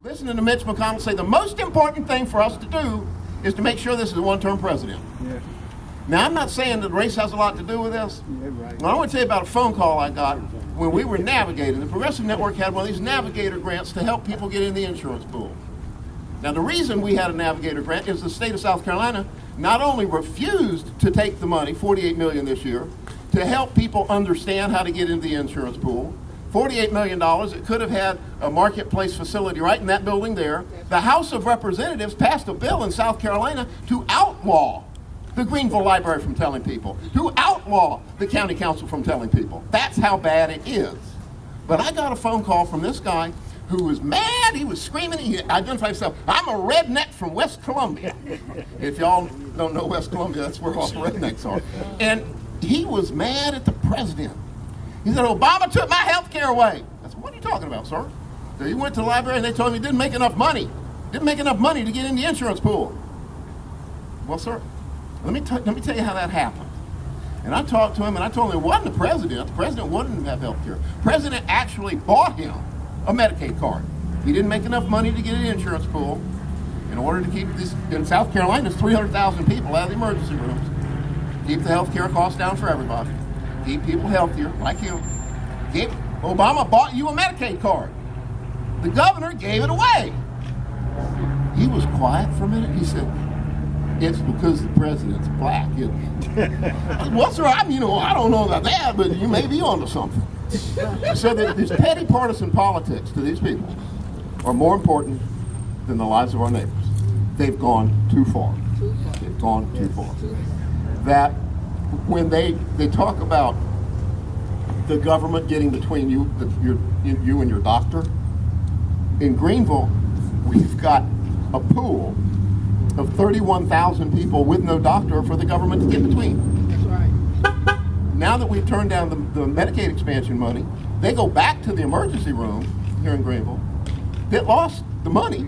Listening to Mitch McConnell say the most important thing for us to do is to make sure this is a one-term president. Yeah. Now, I'm not saying that race has a lot to do with this. Yeah, right. Well, I want to tell you about a phone call I got when we were navigating. The Progressive Network had one of these navigator grants to help people get in the insurance pool. Now, the reason we had a navigator grant is the state of South Carolina not only refused to take the money, $48 million this year, to help people understand how to get into the insurance pool. $48 million, it could have had a marketplace facility right in that building there. The House of Representatives passed a bill in South Carolina to outlaw the Greenville Library from telling people, to outlaw the county council from telling people. That's how bad it is. But I got a phone call from this guy who was mad. He was screaming. He identified himself. I'm a redneck from West Columbia. If y'all don't know West Columbia, that's where all the rednecks are. And he was mad at the president. He said, Obama took my health care away. I said, what are you talking about, sir? So he went to the library and they told him he didn't make enough money. Didn't make enough money to get in the insurance pool. Well, sir, let me tell you how that happened. And I talked to him and I told him it wasn't the president. The president wouldn't have health care. The president actually bought him a Medicaid card. He didn't make enough money to get in the insurance pool. In order to keep this, in South Carolina, there's 300,000 people out of the emergency rooms. Keep the health care costs down for everybody. Keep people healthier, like you. Obama bought you a Medicaid card. The governor gave it away. He was quiet for a minute. He said, it's because the president's black, isn't it? What's right? I don't know about that, but you may be onto something. He said that these petty partisan politics to these people are more important than the lives of our neighbors. They've gone too far. They've gone too far. That when they talk about the government getting between you and your doctor, in Greenville, we've got a pool of 31,000 people with no doctor for the government to get between. That's right. Now that we've turned down the Medicaid expansion money, they go back to the emergency room here in Greenville that lost the money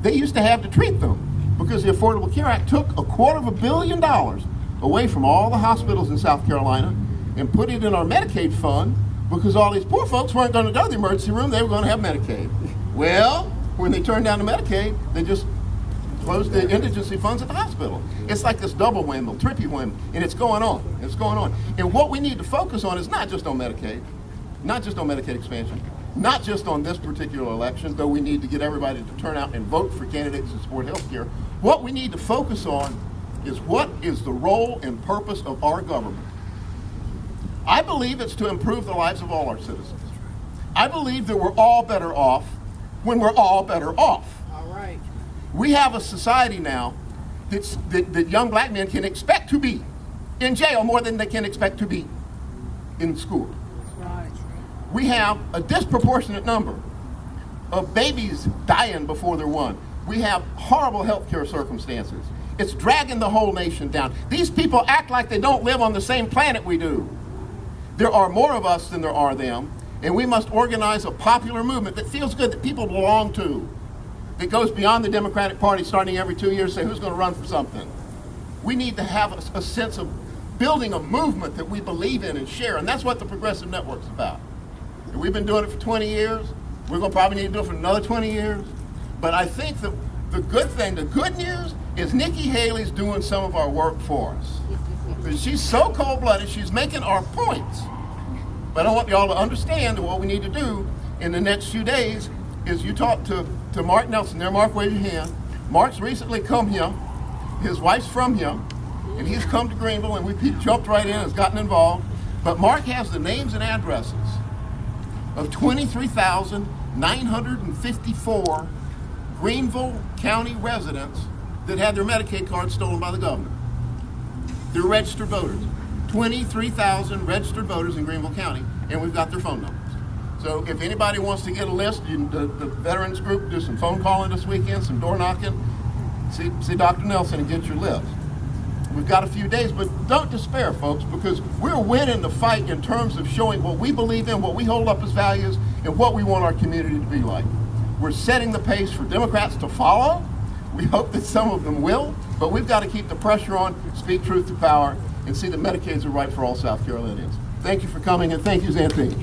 they used to have to treat them because the Affordable Care Act took $250 million away from all the hospitals in South Carolina and put it in our Medicaid fund because all these poor folks weren't going to go to the emergency room, they were going to have Medicaid. Well, when they turned down the Medicaid, they just closed the indigency funds at the hospital. It's like this double whammy, triple whammy, and it's going on. It's going on. And what we need to focus on is not just on Medicaid, not just on Medicaid expansion, not just on this particular election, though we need to get everybody to turn out and vote for candidates that support health care. What we need to focus on is what is the role and purpose of our government. I believe it's to improve the lives of all our citizens. I believe that we're all better off when we're all better off. All right. We have a society now that young black men can expect to be in jail more than they can expect to be in school. Right. We have a disproportionate number of babies dying before they're one. We have horrible health care circumstances. It's dragging the whole nation down. These people act like they don't live on the same planet we do. There are more of us than there are them, and we must organize a popular movement that feels good, that people belong to, that goes beyond the Democratic Party starting every 2 years, say who's going to run for something. We need to have a sense of building a movement that we believe in and share, and that's what the Progressive Network's about. And we've been doing it for 20 years. We're going to probably need to do it for another 20 years. But I think the good thing, the good news, is Nikki Haley's doing some of our work for us. She's so cold-blooded, she's making our points. But I want y'all to understand that what we need to do in the next few days is you talk to Mark Nelson there. Mark, wave your hand. Mark's recently come here. His wife's from here, and he's come to Greenville, and he jumped right in and has gotten involved. But Mark has the names and addresses of 23,954 Greenville County residents that had their Medicaid cards stolen by the governor. They're registered voters. 23,000 registered voters in Greenville County, and we've got their phone numbers. So if anybody wants to get a list, the veterans group, do some phone calling this weekend, some door knocking, see Dr. Nelson and get your list. We've got a few days, but don't despair, folks, because we're winning the fight in terms of showing what we believe in, what we hold up as values, and what we want our community to be like. We're setting the pace for Democrats to follow. We hope that some of them will, but we've got to keep the pressure on, speak truth to power, and see that Medicaids are right for all South Carolinians. Thank you for coming, and thank you, Xanthine.